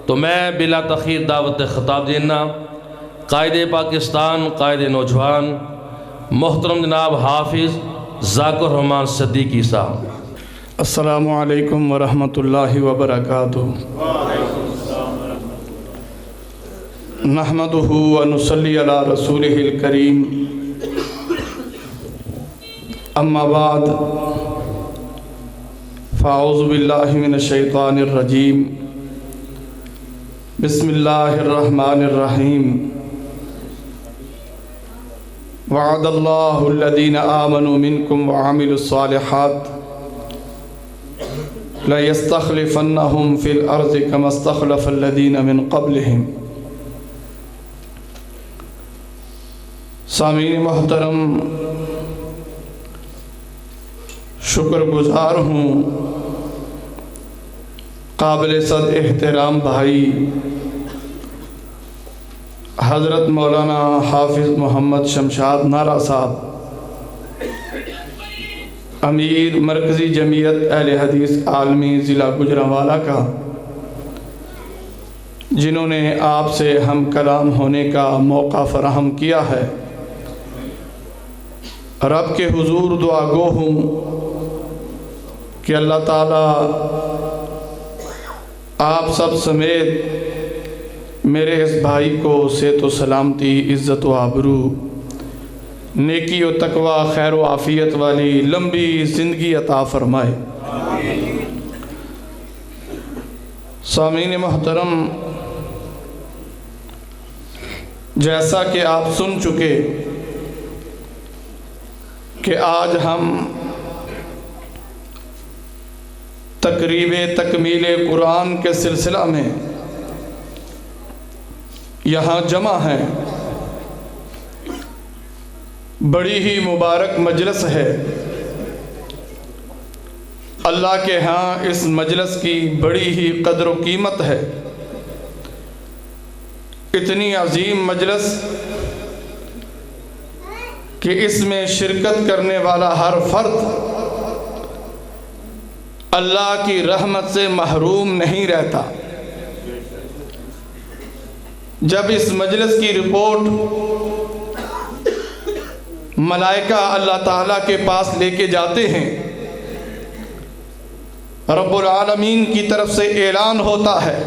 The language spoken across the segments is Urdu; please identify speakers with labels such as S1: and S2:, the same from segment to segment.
S1: تو میں بلا تاخیر دعوت خطاب دینا قائد پاکستان، قائد نوجوان محترم جناب حافظ ذاکر الرحمان صدیقی صاحب۔
S2: السلام علیکم ورحمۃ اللہ وبرکاتہ۔ نحمدہ ونصلی علی رسولہ الکریم، اما بعد فاعوذ باللہ من الشیطان الرجیم، بسم اللہ الرحمن الرحیم۔ وعد اللہ الذین آمنوا منکم وعملوا الصالحات لَيَسْتَخْلِفَنَّهُمْ فِي الْأَرْضِ كَمَا اسْتَخْلَفَ الَّذِينَ مِنْ قَبْلِهِمْ۔ سامعین محترم، شکر گزار ہوں قابل صد احترام بھائی حضرت مولانا حافظ محمد شمشاد نارا صاحب، امیر مرکزی جمعیت اہل حدیث عالمی ضلع گوجرانوالہ کا، جنہوں نے آپ سے ہم کلام ہونے کا موقع فراہم کیا ہے۔ رب کے حضور دعا گو ہوں کہ اللہ تعالیٰ آپ سب سمیت میرے اس بھائی کو صحت و سلامتی، عزت و آبرو، نیکی و تقوی، خیر و عافیت والی لمبی زندگی عطا فرمائے۔ سامعین محترم، جیسا کہ آپ سن چکے کہ آج ہم تقریب تکمیل قرآن کے سلسلہ میں یہاں جمع ہیں۔ بڑی ہی مبارک مجلس ہے، اللہ کے ہاں اس مجلس کی بڑی ہی قدر و قیمت ہے۔ اتنی عظیم مجلس کہ اس میں شرکت کرنے والا ہر فرد اللہ کی رحمت سے محروم نہیں رہتا۔ جب اس مجلس کی رپورٹ ملائکہ اللہ تعالیٰ کے پاس لے کے جاتے ہیں، رب العالمین کی طرف سے اعلان ہوتا ہے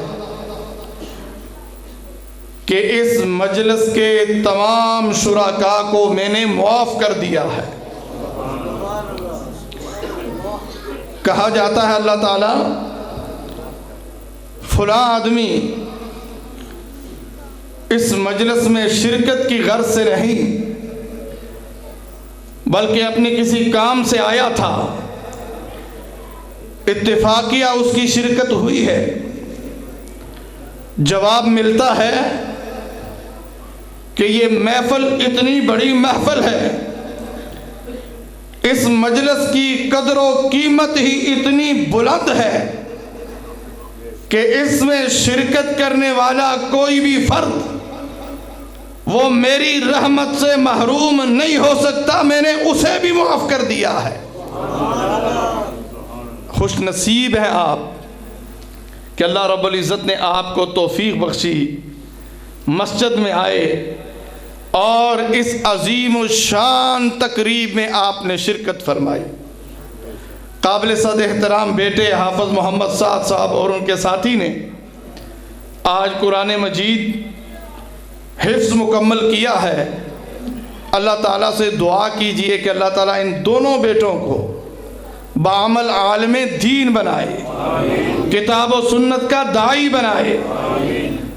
S2: کہ اس مجلس کے تمام شرکاء کو میں نے معاف کر دیا ہے۔ کہا جاتا ہے اللہ تعالیٰ فلاں آدمی اس مجلس میں شرکت کی غرض سے نہیں بلکہ اپنے کسی کام سے آیا تھا، اتفاقیہ اس کی شرکت ہوئی ہے۔ جواب ملتا ہے کہ یہ محفل اتنی بڑی محفل ہے، اس مجلس کی قدر و قیمت ہی اتنی بلند ہے کہ اس میں شرکت کرنے والا کوئی بھی فرد وہ میری رحمت سے محروم نہیں ہو سکتا، میں نے اسے بھی معاف کر دیا ہے۔ خوش نصیب ہیں آپ کہ اللہ رب العزت نے آپ کو توفیق بخشی، مسجد میں آئے اور اس عظیم الشان تقریب میں آپ نے شرکت فرمائی۔ قابل صد احترام بیٹے حافظ محمد سعد صاحب اور ان کے ساتھی نے آج قرآن مجید حفظ مکمل کیا ہے۔ اللہ تعالیٰ سے دعا کیجئے کہ اللہ تعالیٰ ان دونوں بیٹوں کو بعمل عالم دین بنائے، کتاب و سنت کا داعی بنائے،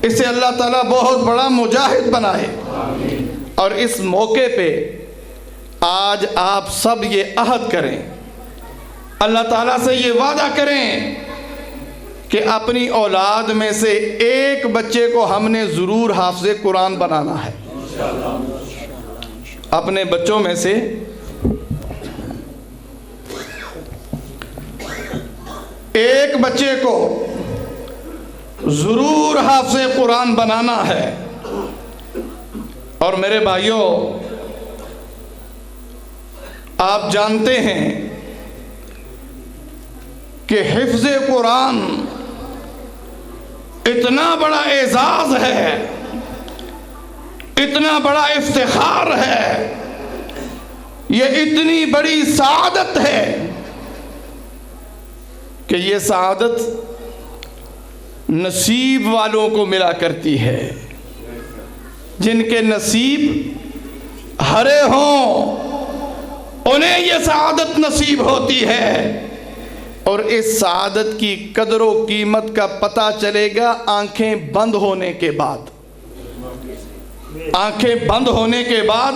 S2: اسے اللہ تعالیٰ بہت بڑا مجاہد بنائے۔ اور اس موقع پہ آج آپ سب یہ عہد کریں، اللہ تعالیٰ سے یہ وعدہ کریں کہ اپنی اولاد میں سے ایک بچے کو ہم نے ضرور حافظ قرآن بنانا ہے۔ اپنے بچوں میں سے ایک بچے کو ضرور حافظ قرآن بنانا ہے۔ اور میرے بھائیوں، آپ جانتے ہیں کہ حفظ قرآن اتنا بڑا اعزاز ہے، اتنا بڑا افتخار ہے، یہ اتنی بڑی سعادت ہے کہ یہ سعادت نصیب والوں کو ملا کرتی ہے، جن کے نصیب ہرے ہوں انہیں یہ سعادت نصیب ہوتی ہے، اور اس سعادت کی قدر و قیمت کا پتہ چلے گا آنکھیں بند ہونے کے بعد۔ آنکھیں بند ہونے کے بعد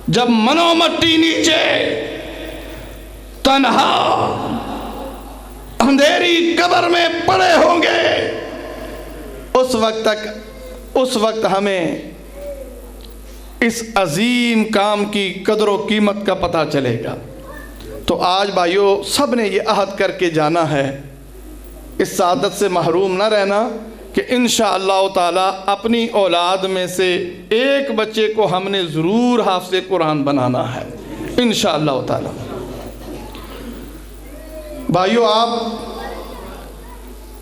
S2: جب منو مٹی نیچے تنہا اندھیری قبر میں پڑے ہوں گے، اس وقت ہمیں اس عظیم کام کی قدر و قیمت کا پتہ چلے گا۔ تو آج بھائیو سب نے یہ عہد کر کے جانا ہے، اس سعادت سے محروم نہ رہنا، کہ انشاءاللہ تعالی اپنی اولاد میں سے ایک بچے کو ہم نے ضرور حافظ قرآن بنانا ہے انشاءاللہ تعالی۔ بھائیو آپ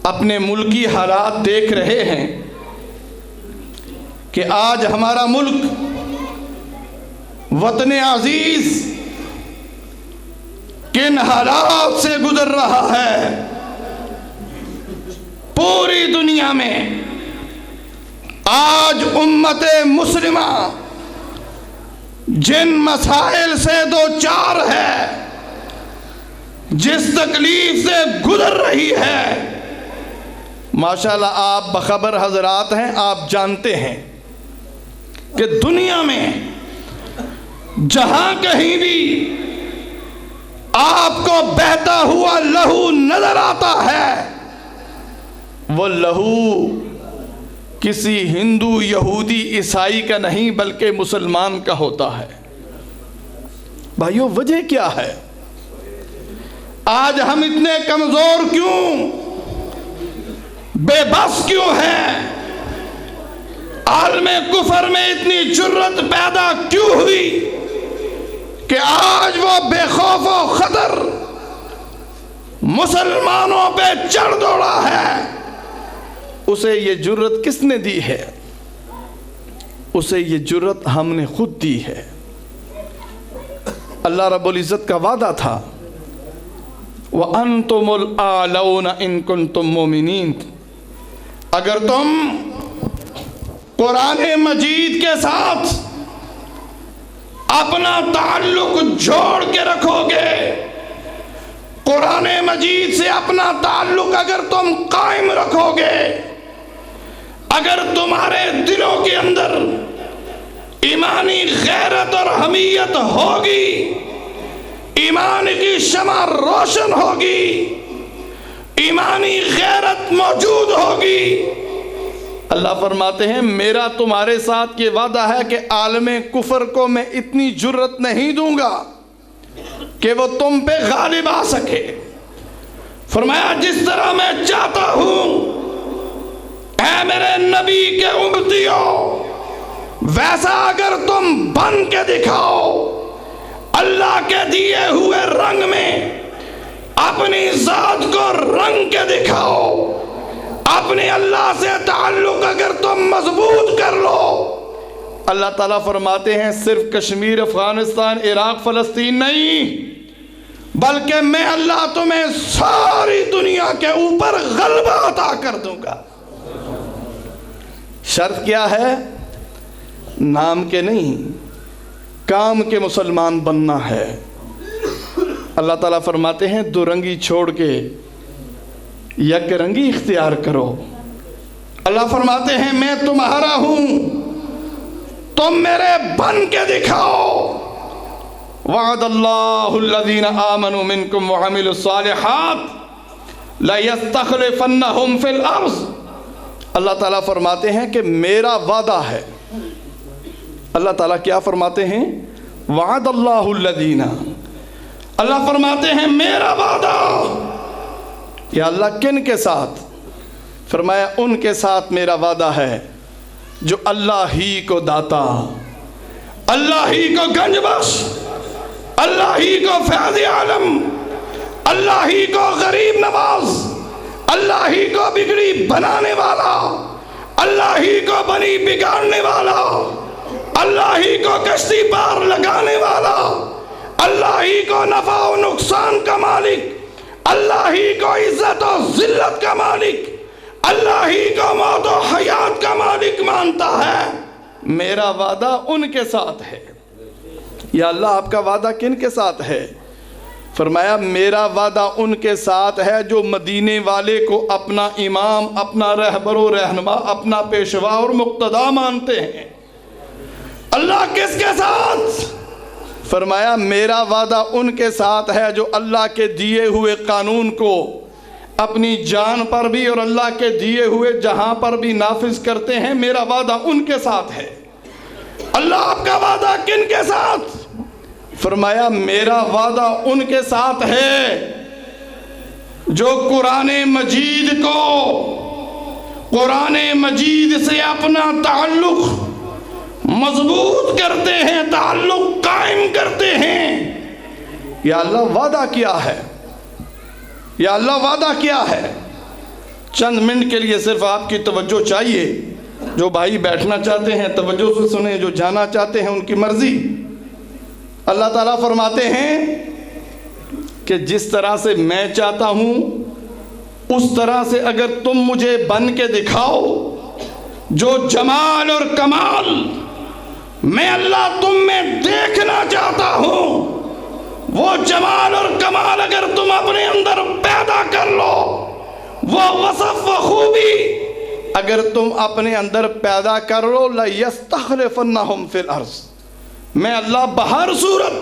S2: اپنے ملکی حالات دیکھ رہے ہیں کہ آج ہمارا ملک وطن عزیز کن حالات سے گزر رہا ہے۔ پوری دنیا میں آج امت مسلمہ جن مسائل سے دوچار ہے، جس تکلیف سے گزر رہی ہے، ماشاءاللہ آپ بخبر حضرات ہیں، آپ جانتے ہیں کہ دنیا میں جہاں کہیں بھی آپ کو بہتا ہوا لہو نظر آتا ہے، وہ لہو کسی ہندو، یہودی، عیسائی کا نہیں بلکہ مسلمان کا ہوتا ہے۔ بھائیو وجہ کیا ہے؟ آج ہم اتنے کمزور کیوں، بے بس کیوں ہیں؟ عالم کفر میں اتنی جرت پیدا کیوں ہوئی کہ آج وہ بے خوف و خطر مسلمانوں پہ چڑھ دوڑا ہے؟ اسے یہ جرت کس نے دی ہے؟ اسے یہ جرت ہم نے خود دی ہے۔ اللہ رب العزت کا وعدہ تھا وَأَنْتُمُ الْأَعْلَوْنَ إِن كُنْتُم مُؤْمِنِينَ، اگر تم قرآن مجید کے ساتھ اپنا تعلق جوڑ کے رکھو گے، قرآن مجید سے اپنا تعلق اگر تم قائم رکھو گے، اگر تمہارے دلوں کے اندر ایمانی غیرت اور حمیت ہوگی، ایمان کی شمع روشن ہوگی، ایمانی غیرت موجود ہوگی، اللہ فرماتے ہیں میرا تمہارے ساتھ یہ وعدہ ہے کہ عالم کفر کو میں اتنی جرت نہیں دوں گا کہ وہ تم پہ غالب آ سکے۔ فرمایا جس طرح میں چاہتا ہوں اے میرے نبی کے امتیوں، ویسا اگر تم بن کے دکھاؤ، اللہ کے دیے ہوئے رنگ میں اپنی ذات کو رنگ کے دکھاؤ، اپنے اللہ سے تعلق اگر تم مضبوط کر لو، اللہ تعالیٰ فرماتے ہیں صرف کشمیر، افغانستان، عراق، فلسطین نہیں، بلکہ میں اللہ تمہیں ساری دنیا کے اوپر غلبہ عطا کر دوں گا۔ شرط کیا ہے؟ نام کے نہیں، کام کے مسلمان بننا ہے۔ اللہ تعالیٰ فرماتے ہیں دو رنگی چھوڑ کے یک رنگی اختیار کرو۔ اللہ فرماتے ہیں میں تمہارا ہوں، تم میرے بن کے دکھاؤ۔ وعد اللہ الذین آمنوا منکم وعملوا الصالحات لیستخلفنہم فی الارض۔ اللہ تعالیٰ فرماتے ہیں کہ میرا وعدہ ہے۔ اللہ تعالیٰ کیا فرماتے ہیں؟ وعد اللہ الذین، اللہ فرماتے ہیں میرا وعدہ۔ یا اللہ کن کے ساتھ؟ فرمایا ان کے ساتھ میرا وعدہ ہے جو اللہ ہی کو داتا، اللہ ہی کو گنج بخش، اللہ ہی کو فیض عالم، اللہ ہی کو غریب نواز، اللہ ہی کو بگڑی بنانے والا، اللہ ہی کو بنی بگاڑنے والا، اللہ ہی کو کشتی پار لگانے والا، اللہ ہی کو نفع و نقصان کا مالک، اللہ ہی کو عزت و ذلت کا مالک، اللہ ہی کو موت و حیات کا مالک مانتا ہے، میرا وعدہ ان کے ساتھ ہے۔ یا اللہ آپ کا وعدہ کن کے ساتھ ہے؟ فرمایا میرا وعدہ ان کے ساتھ ہے جو مدینے والے کو اپنا امام، اپنا رہبر و رہنما، اپنا پیشوا اور مقتدا مانتے ہیں۔ اللہ کس کے ساتھ؟ فرمایا میرا وعدہ ان کے ساتھ ہے جو اللہ کے دیے ہوئے قانون کو اپنی جان پر بھی اور اللہ کے دیے ہوئے جہاں پر بھی نافذ کرتے ہیں، میرا وعدہ ان کے ساتھ ہے۔ اللہ آپ کا وعدہ کن کے ساتھ؟ فرمایا میرا وعدہ ان کے ساتھ ہے جو قرآن مجید کو، قرآن مجید سے اپنا تعلق مضبوط کرتے ہیں، تعلق قائم کرتے ہیں۔ یا اللہ وعدہ کیا ہے؟ یا اللہ وعدہ کیا ہے؟ چند منٹ کے لیے صرف آپ کی توجہ چاہیے۔ جو بھائی بیٹھنا چاہتے ہیں توجہ سے سنیں، جو جانا چاہتے ہیں ان کی مرضی۔ اللہ تعالیٰ فرماتے ہیں کہ جس طرح سے میں چاہتا ہوں اس طرح سے اگر تم مجھے بن کے دکھاؤ، جو جمال اور کمال میں اللہ تم میں دیکھنا چاہتا ہوں، وہ جمال اور کمال اگر تم اپنے اندر پیدا کر لو، وہ وصف و خوبی اگر تم اپنے اندر پیدا کر لو، لَيَسْتَخْلِفَنَّهُمْ فِي الْأَرْضِ، میں اللہ بہر صورت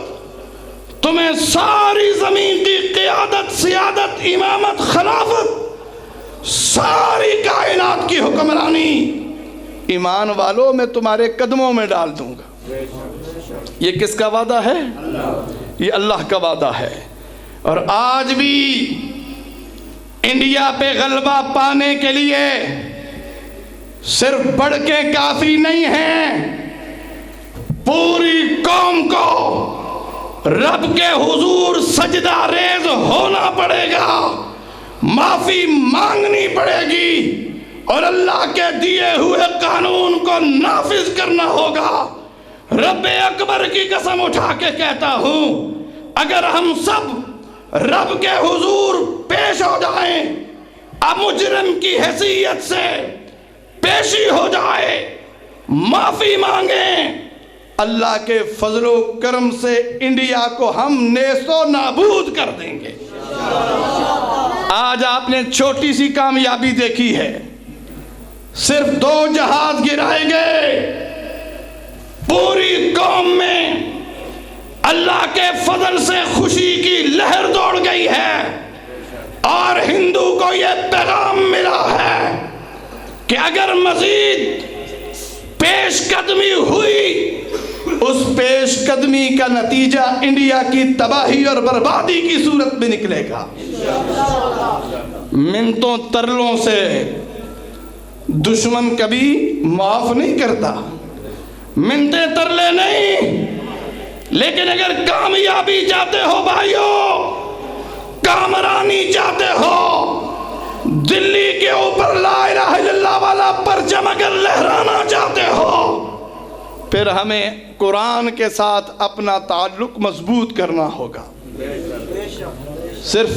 S2: تمہیں ساری زمین کی قیادت، سیادت، امامت، خلافت، ساری کائنات کی حکمرانی ایمان والوں میں تمہارے قدموں میں ڈال دوں گا۔ یہ کس کا وعدہ ہے؟ یہ اللہ کا وعدہ ہے۔ اور آج بھی انڈیا پہ غلبہ پانے کے لیے صرف بڑھ کے کافی نہیں ہیں، پوری قوم کو رب کے حضور سجدہ ریز ہونا پڑے گا، معافی مانگنی پڑے گی اور اللہ کے دیے ہوئے قانون کو نافذ کرنا ہوگا۔ رب اکبر کی قسم اٹھا کے کہتا ہوں، اگر ہم سب رب کے حضور پیش ہو جائیں، اب مجرم کی حیثیت سے پیشی ہو جائے، معافی مانگیں، اللہ کے فضل و کرم سے انڈیا کو ہم نیست و نابود کر دیں گے۔ آج آپ نے چھوٹی سی کامیابی دیکھی ہے، صرف 2 جہاز گرائے گئے، پوری قوم میں اللہ کے فضل سے خوشی کی لہر دوڑ گئی ہے، اور ہندو کو یہ پیغام ملا ہے کہ اگر مزید پیش قدمی ہوئی، اس پیش قدمی کا نتیجہ انڈیا کی تباہی اور بربادی کی صورت میں نکلے گا۔ منتوں ترلوں سے دشمن کبھی معاف نہیں کرتا، منتیں ترلے نہیں، لیکن اگر کامیابی چاہتے ہو بھائیو، کامرانی چاہتے ہو، دلی کے اوپر لا الہ الا اللہ والا پرچم اگر لہرانا چاہتے ہو، پھر ہمیں قرآن کے ساتھ اپنا تعلق مضبوط کرنا ہوگا۔ صرف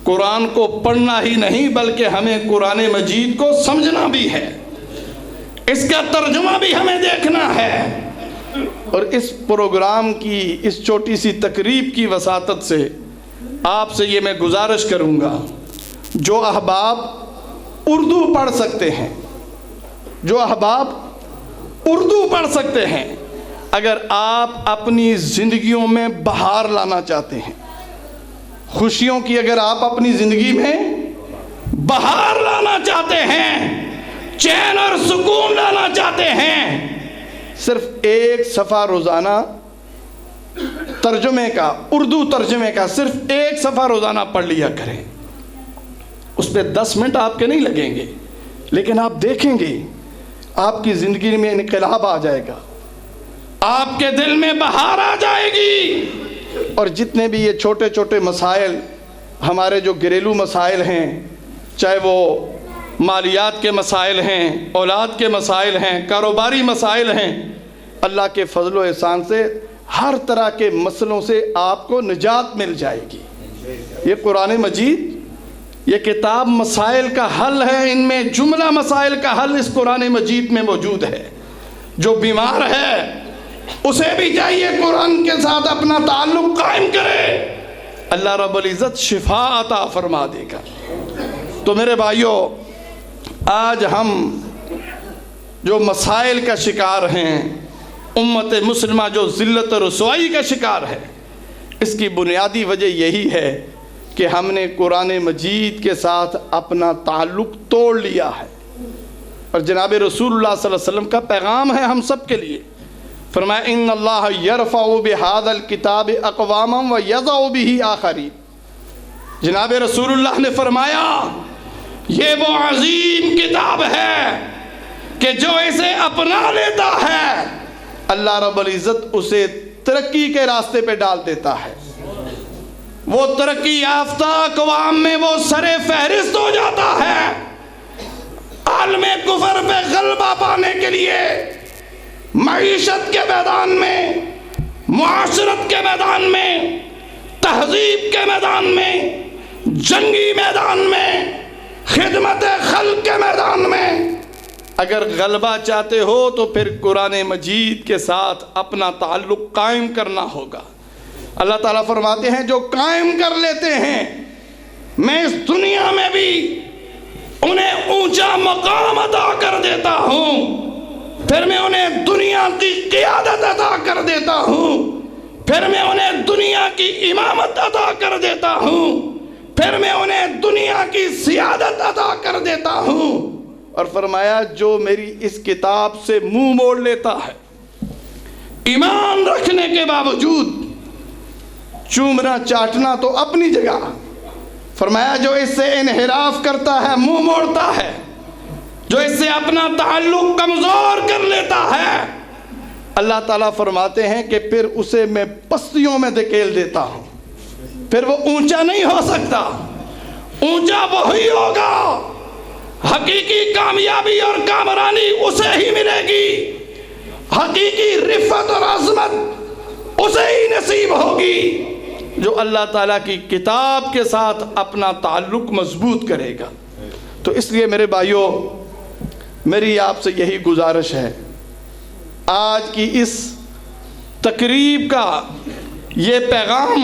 S2: قرآن کو پڑھنا ہی نہیں بلکہ ہمیں قرآن مجید کو سمجھنا بھی ہے، اس کا ترجمہ بھی ہمیں دیکھنا ہے۔ اور اس پروگرام کی اس چھوٹی سی تقریب کی وساطت سے آپ سے یہ میں گزارش کروں گا، جو احباب اردو پڑھ سکتے ہیں، جو احباب اردو پڑھ سکتے ہیں، اگر آپ اپنی زندگیوں میں بہار لانا چاہتے ہیں، خوشیوں کی اگر آپ اپنی زندگی میں بہار لانا چاہتے ہیں، چین اور سکون لانا چاہتے ہیں، صرف 1 صفحہ روزانہ ترجمے کا، اردو ترجمے کا صرف 1 صفحہ روزانہ پڑھ لیا کریں۔ اس پہ 10 منٹ آپ کے نہیں لگیں گے، لیکن آپ دیکھیں گے آپ کی زندگی میں انقلاب آ جائے گا، آپ کے دل میں بہار آ جائے گی۔ اور جتنے بھی یہ چھوٹے چھوٹے مسائل، ہمارے جو گھریلو مسائل ہیں، چاہے وہ مالیات کے مسائل ہیں، اولاد کے مسائل ہیں، کاروباری مسائل ہیں، اللہ کے فضل و احسان سے ہر طرح کے مسئلوں سے آپ کو نجات مل جائے گی۔ یہ قرآن مجید، یہ کتاب مسائل کا حل ہے، ان میں جملہ مسائل کا حل اس قرآن مجید میں موجود ہے۔ جو بیمار ہے اسے بھی چاہیے قرآن کے ساتھ اپنا تعلق قائم کرے، اللہ رب العزت شفا عطا فرما دے گا۔ تو میرے بھائیوں، آج ہم جو مسائل کا شکار ہیں، امت مسلمہ جو ذلت و رسوائی کا شکار ہے، اس کی بنیادی وجہ یہی ہے کہ ہم نے قرآن مجید کے ساتھ اپنا تعلق توڑ لیا ہے۔ اور جناب رسول اللہ صلی اللہ علیہ وسلم کا پیغام ہے ہم سب کے لیے، فرمایا ان اللہ یرفع بہذا الکتاب اقواما ویضع بہ آخرین۔ جناب رسول اللہ نے فرمایا یہ وہ عظیم کتاب ہے کہ جو اسے اپنا لیتا ہے اللہ رب العزت اسے ترقی کے راستے پہ ڈال دیتا ہے، وہ ترقی یافتہ اقوام میں وہ سر فہرست ہو جاتا ہے۔ عالم کفر پہ غلبہ پانے کے لیے معیشت کے میدان میں، معاشرت کے میدان میں، تہذیب کے میدان میں، جنگی میدان میں، خدمت خلق کے میدان میں اگر غلبہ چاہتے ہو تو پھر قرآن مجید کے ساتھ اپنا تعلق قائم کرنا ہوگا۔ اللہ تعالیٰ فرماتے ہیں جو قائم کر لیتے ہیں میں اس دنیا میں بھی انہیں اونچا مقام عطا کر دیتا ہوں، پھر میں انہیں دنیا کی قیادت عطا کر دیتا ہوں، پھر میں انہیں دنیا کی امامت عطا کر دیتا ہوں، پھر میں انہیں دنیا کی سیادت عطا کر دیتا ہوں۔ اور فرمایا جو میری اس کتاب سے منہ موڑ لیتا ہے، ایمان رکھنے کے باوجود چومنا چاٹنا تو اپنی جگہ، فرمایا جو اس سے انحراف کرتا ہے، منہ موڑتا ہے، جو اس سے اپنا تعلق کمزور کر لیتا ہے، اللہ تعالیٰ فرماتے ہیں کہ پھر اسے میں پستیوں میں دھکیل دیتا ہوں، پھر وہ اونچا نہیں ہو سکتا، اونچا وہی ہوگا، حقیقی کامیابی اور کامرانی اسے ہی ملے گی، حقیقی رفعت اور عظمت اسے ہی نصیب ہوگی جو اللہ تعالیٰ کی کتاب کے ساتھ اپنا تعلق مضبوط کرے گا۔ تو اس لیے میرے بھائیوں، میری آپ سے یہی گزارش ہے، آج کی اس تقریب کا یہ پیغام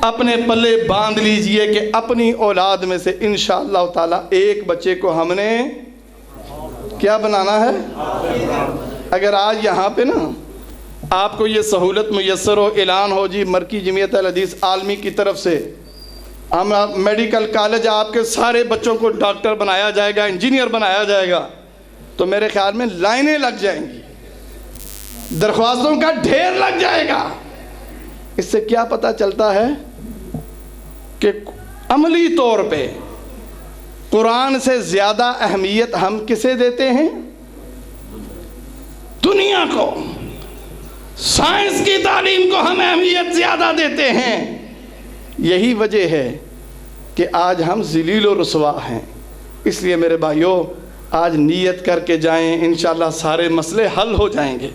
S2: اپنے پلے باندھ لیجئے کہ اپنی اولاد میں سے انشاءاللہ تعالیٰ ایک بچے کو ہم نے کیا بنانا ہے۔ اگر آج یہاں پہ نا آپ کو یہ سہولت میسر ہو، اعلان ہو جی مرکی جمعیت الحدیث عالمی کی طرف سے ہم میڈیکل کالج آپ کے سارے بچوں کو ڈاکٹر بنایا جائے گا، انجینئر بنایا جائے گا، تو میرے خیال میں لائنیں لگ جائیں گی، درخواستوں کا ڈھیر لگ جائے گا۔ اس سے کیا پتہ چلتا ہے کہ عملی طور پہ قرآن سے زیادہ اہمیت ہم کسے دیتے ہیں؟ دنیا کو، سائنس کی تعلیم کو ہم اہمیت زیادہ دیتے ہیں۔ یہی وجہ ہے کہ آج ہم ذلیل و رسوا ہیں۔ اس لیے میرے بھائیوں، آج نیت کر کے جائیں، انشاءاللہ سارے مسئلے حل ہو جائیں گے،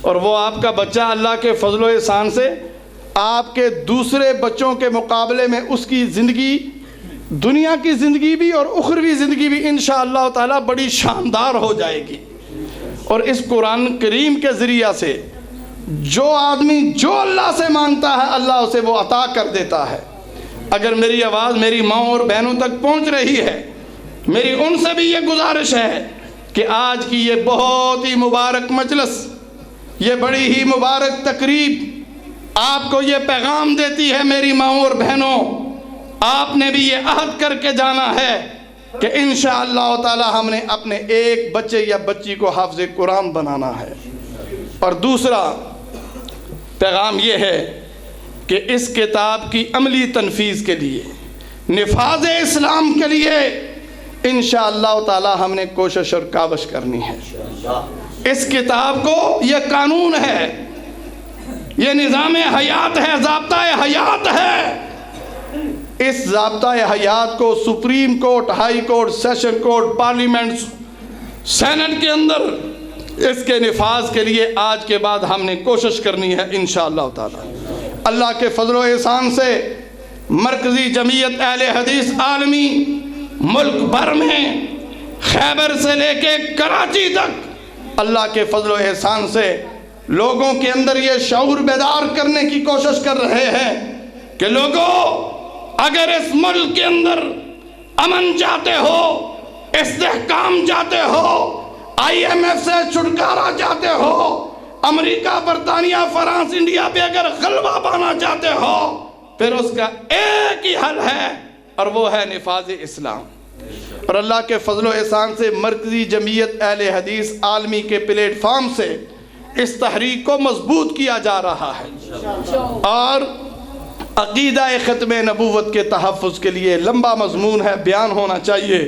S2: اور وہ آپ کا بچہ اللہ کے فضل و احسان سے آپ کے دوسرے بچوں کے مقابلے میں اس کی زندگی، دنیا کی زندگی بھی اور اخروی زندگی بھی انشاءاللہ تعالیٰ بڑی شاندار ہو جائے گی۔ اور اس قرآن کریم کے ذریعہ سے جو آدمی جو اللہ سے مانگتا ہے اللہ اسے وہ عطا کر دیتا ہے۔ اگر میری آواز میری ماں اور بہنوں تک پہنچ رہی ہے، میری ان سے بھی یہ گزارش ہے کہ آج کی یہ بہت ہی مبارک مجلس، یہ بڑی ہی مبارک تقریب آپ کو یہ پیغام دیتی ہے میری ماں اور بہنوں، آپ نے بھی یہ عہد کر کے جانا ہے کہ انشاءاللہ تعالی ہم نے اپنے ایک بچے یا بچی کو حافظ قرآن بنانا ہے۔ اور دوسرا پیغام یہ ہے کہ اس کتاب کی عملی تنفیذ کے لیے، نفاذ اسلام کے لیے انشاءاللہ تعالی ہم نے کوشش اور کاوش کرنی ہے۔ اس کتاب کو یہ قانون ہے، یہ نظام حیات ہے، ضابطہ حیات ہے اس ضابطۂ حیات کو supreme court, high court, session court, parliament, senate کے اندر اس کے نفاذ کے لیے آج کے بعد ہم نے کوشش کرنی ہے انشاءاللہ تعالی۔ اللہ کے فضل و احسان سے مرکزی جمعیت اہل حدیث عالمی ملک بھر میں خیبر سے لے کے کراچی تک اللہ کے فضل و احسان سے لوگوں کے اندر یہ شعور بیدار کرنے کی کوشش کر رہے ہیں کہ لوگوں، اگر اس ملک کے اندر امن چاہتے ہو، استحکام چاہتے ہو، آئی ایم ایف سے چھٹکارا چاہتے ہو، امریکہ، برطانیہ، فرانس، انڈیا پہ اگر غلبہ پانا چاہتے ہو، پھر اس کا ایک ہی حل ہے اور وہ ہے نفاذ اسلام۔ اور اللہ کے فضل و احسان سے مرکزی جمعیت اہل حدیث عالمی کے پلیٹ فارم سے اس تحریک کو مضبوط کیا جا رہا ہے، اور عقیدہ ختم نبوت کے تحفظ کے لیے لمبا مضمون ہے، بیان ہونا چاہیے،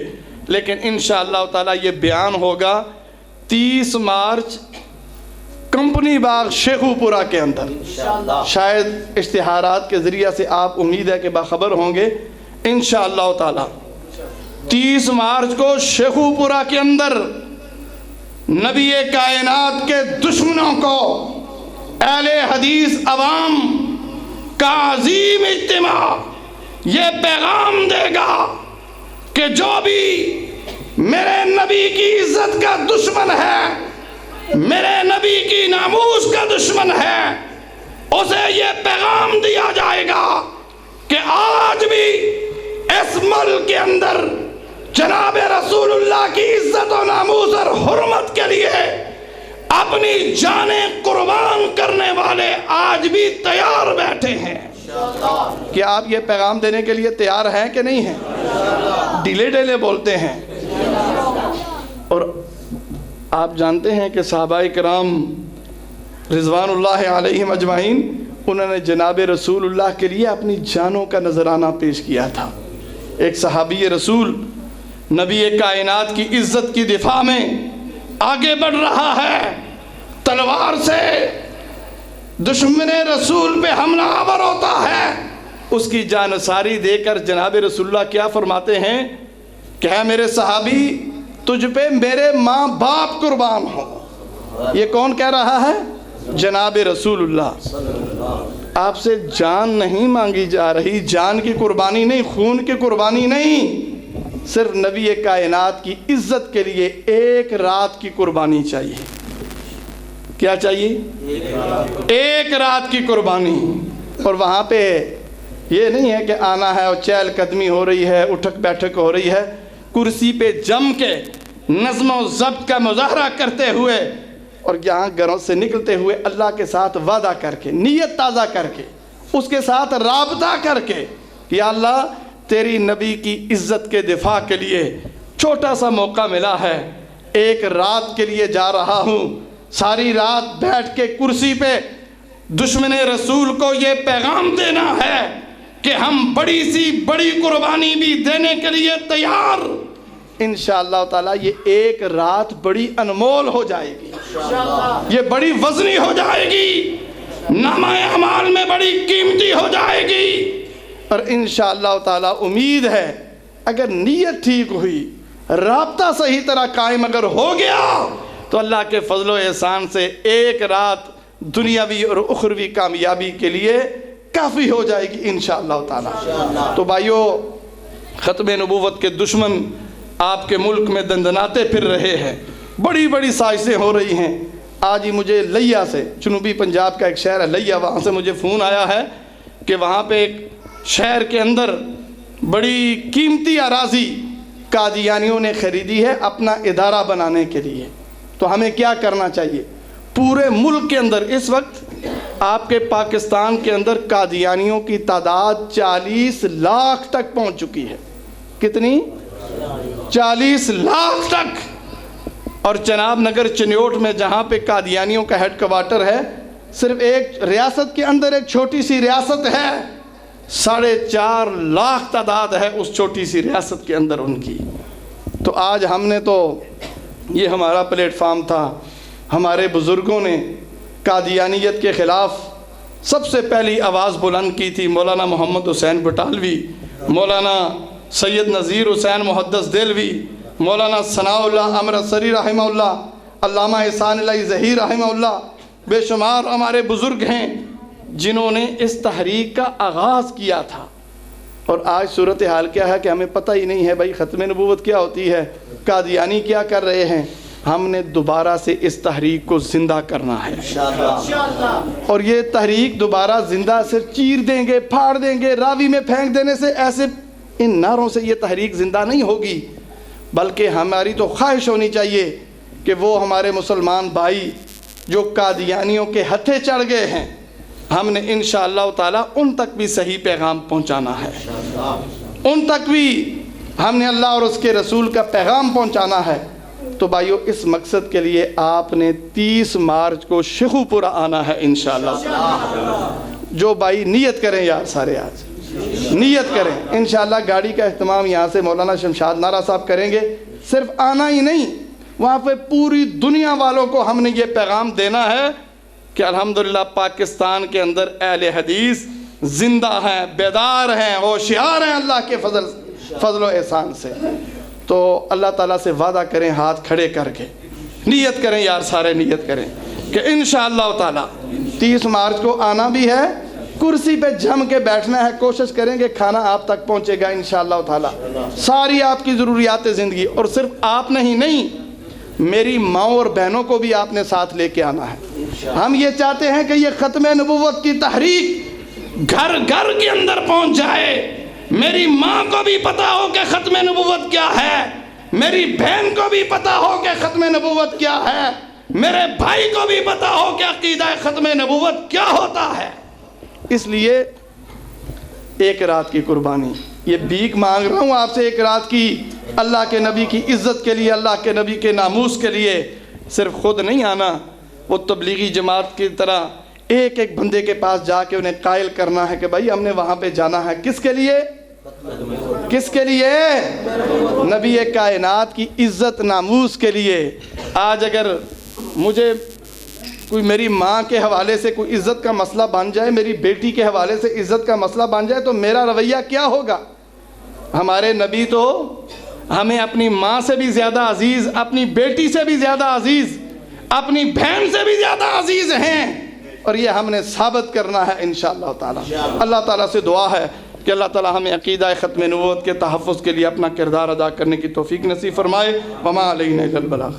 S2: لیکن انشاءاللہ تعالی یہ بیان ہوگا 30 مارچ کمپنی باغ شیخو پورہ کے اندر۔ شاید اشتہارات کے ذریعہ سے آپ امید ہے کہ باخبر ہوں گے، انشاءاللہ تعالی 30 مارچ کو شیخو پورہ کے اندر نبی کائنات کے دشمنوں کو اہل حدیث عوام کا عظیم اجتماع یہ پیغام دے گا کہ جو بھی میرے نبی کی عزت کا دشمن ہے، میرے نبی کی ناموس کا دشمن ہے، اسے یہ پیغام دیا جائے گا کہ آج بھی اس ملک کے اندر جناب رسول اللہ کی عزت و ناموس اور حرمت کے لیے اپنی جانیں قربان کرنے والے آج بھی تیار بیٹھے ہیں۔ کیا آپ یہ پیغام دینے کے لیے تیار ہیں کہ نہیں ہیں؟ ڈیلے ڈیلے بولتے ہیں۔ اور آپ جانتے ہیں کہ صحابہ کرام رضوان اللہ علیہم اجمعین، انہوں نے جناب رسول اللہ کے لیے اپنی جانوں کا نذرانہ پیش کیا تھا۔ ایک صحابی رسول نبی کائنات کی عزت کی دفاع میں آگے بڑھ رہا ہے، تلوار سے دشمن رسول پہ حملہ آور ہوتا ہے، اس کی جانثاری دے کر جناب رسول اللہ کیا فرماتے ہیں کہ اے میرے صحابی، تجھ پہ میرے ماں باپ قربان ہوں۔ یہ کون کہہ رہا ہے؟ جناب رسول اللہ۔ آپ سے جان نہیں مانگی جا رہی، جان کی قربانی نہیں، خون کی قربانی نہیں، صرف نبی کائنات کی عزت کے لیے ایک رات کی قربانی چاہیے۔ کیا چاہیے؟ ایک رات کی قربانی۔ اور وہاں پہ یہ نہیں ہے کہ آنا ہے اور چہل قدمی ہو رہی ہے، اٹھک بیٹھک ہو رہی ہے، کرسی پہ جم کے نظم و ضبط کا مظاہرہ کرتے ہوئے اور یہاں گھروں سے نکلتے ہوئے اللہ کے ساتھ وعدہ کر کے، نیت تازہ کر کے، اس کے ساتھ رابطہ کر کے، یا اللہ تیری نبی کی عزت کے دفاع کے لیے چھوٹا سا موقع ملا ہے، ایک رات کے لیے جا رہا ہوں، ساری رات بیٹھ کے کرسی پہ دشمن رسول کو یہ پیغام دینا ہے کہ ہم بڑی سی بڑی قربانی بھی دینے کے لیے تیار۔ انشاءاللہ تعالی یہ ایک رات بڑی انمول ہو جائے گی، یہ بڑی وزنی ہو جائے گی، نامہ اعمال میں بڑی قیمتی ہو جائے گی۔ اور انشاءاللہ تعالی امید ہے اگر نیت ٹھیک ہوئی، رابطہ صحیح طرح قائم اگر ہو گیا تو اللہ کے فضل و احسان سے ایک رات دنیاوی اور اخروی کامیابی کے لیے کافی ہو جائے گی انشاءاللہ تعالی۔ تو بھائیو، ختم نبوت کے دشمن آپ کے ملک میں دندناتے پھر رہے ہیں، بڑی بڑی سازشیں ہو رہی ہیں۔ آج ہی مجھے لیا سے، جنوبی پنجاب کا ایک شہر ہے لیا، وہاں سے مجھے فون آیا ہے کہ وہاں پہ ایک شہر کے اندر بڑی قیمتی اراضی قادیانیوں نے خریدی ہے اپنا ادارہ بنانے کے لیے۔ تو ہمیں کیا کرنا چاہیے؟ پورے ملک کے اندر اس وقت آپ کے پاکستان کے اندر قادیانیوں کی تعداد 40 لاکھ تک پہنچ چکی ہے۔ کتنی؟ 40 لاکھ تک۔ اور چناب نگر چنیوٹ میں جہاں پہ قادیانیوں کا ہیڈ کوارٹر ہے، صرف ایک ریاست کے اندر ایک چھوٹی سی ریاست ہے، 4.5 لاکھ تعداد ہے اس چھوٹی سی ریاست کے اندر ان کی۔ تو آج ہم نے تو، یہ ہمارا پلیٹ فارم تھا، ہمارے بزرگوں نے قادیانیت کے خلاف سب سے پہلی آواز بلند کی تھی مولانا محمد حسین بٹالوی مولانا سید نذیر حسین محدث دہلوی، مولانا ثناء اللہ امرتسری رحمہ اللہ، علامہ احسان اللہ ظہیر رحمہ اللہ، بے شمار ہمارے بزرگ ہیں جنہوں نے اس تحریک کا آغاز کیا تھا۔ اور آج صورتحال کیا ہے کہ ہمیں پتہ ہی نہیں ہے بھائی ختم نبوت کیا ہوتی ہے، قادیانی کیا کر رہے ہیں۔ ہم نے دوبارہ سے اس تحریک کو زندہ کرنا ہے اور یہ تحریک دوبارہ زندہ سے چیر دیں گے، پھاڑ دیں گے، راوی میں پھینک دینے سے، ایسے ان نعروں سے یہ تحریک زندہ نہیں ہوگی، بلکہ ہماری تو خواہش ہونی چاہیے کہ وہ ہمارے مسلمان بھائی جو قادیانیوں کے ہتھے چڑھ گئے ہیں، ہم نے انشاءاللہ تعالی ان تک بھی صحیح پیغام پہنچانا ہے، ان تک بھی ہم نے اللہ اور اس کے رسول کا پیغام پہنچانا ہے۔ تو بھائیو اس مقصد کے لیے آپ نے 30 مارچ کو شیخو پورہ آنا ہے انشاءاللہ۔ جو بھائی نیت کریں یار، سارے آج نیت کریں انشاءاللہ۔ گاڑی کا اہتمام یہاں سے مولانا شمشاد نارا صاحب کریں گے۔ صرف آنا ہی نہیں، وہاں پہ پوری دنیا والوں کو ہم نے یہ پیغام دینا ہے کہ الحمدللہ پاکستان کے اندر اہل حدیث زندہ ہیں، بیدار ہیں، ہوشیار ہیں اللہ کے فضل و احسان سے۔ تو اللہ تعالیٰ سے وعدہ کریں ہاتھ کھڑے کر کے، نیت کریں یار، سارے نیت کریں کہ انشاءاللہ تعالیٰ 30 مارچ کو آنا بھی ہے، کرسی پہ جم کے بیٹھنا ہے، کوشش کریں کہ کھانا آپ تک پہنچے گا انشاءاللہ تعالیٰ، ساری آپ کی ضروریات زندگی۔ اور صرف آپ نہیں، میری ماؤں اور بہنوں کو بھی آپ نے ساتھ لے کے آنا ہے۔ ہم یہ چاہتے ہیں کہ یہ ختم نبوت کی تحریک گھر گھر کے اندر پہنچ جائے، میری ماں کو بھی پتا ہو کہ ختم نبوت کیا ہے، میری بہن کو بھی پتا ہو کہ ختم نبوت کیا ہے، میرے بھائی کو بھی پتا ہو کہ عقیدہ ختم نبوت کیا ہوتا ہے۔ اس لیے ایک رات کی قربانی، یہ بھیک مانگ رہا ہوں آپ سے ایک رات کی، اللہ کے نبی کی عزت کے لیے، اللہ کے نبی کے ناموس کے لیے۔ صرف خود نہیں آنا، وہ تبلیغی جماعت کی طرح ایک ایک بندے کے پاس جا کے انہیں قائل کرنا ہے کہ بھائی ہم نے وہاں پہ جانا ہے۔ کس کے لیے؟ کس کے لیے؟ نبی کائنات کی عزت ناموس کے لیے۔ آج اگر مجھے کوئی میری ماں کے حوالے سے کوئی عزت کا مسئلہ بن جائے، میری بیٹی کے حوالے سے عزت کا مسئلہ بن جائے، تو میرا رویہ کیا ہوگا؟ ہمارے نبی تو ہمیں اپنی ماں سے بھی زیادہ عزیز، اپنی بیٹی سے بھی زیادہ عزیز، اپنی بہن سے بھی زیادہ عزیز ہیں، اور یہ ہم نے ثابت کرنا ہے انشاءاللہ تعالی۔ اللہ تعالیٰ سے دعا ہے کہ اللہ تعالیٰ ہمیں عقیدہ ختم نبوت کے تحفظ کے لیے اپنا کردار ادا کرنے کی توفیق نصیب فرمائے۔ وما علینا الا البلاغ۔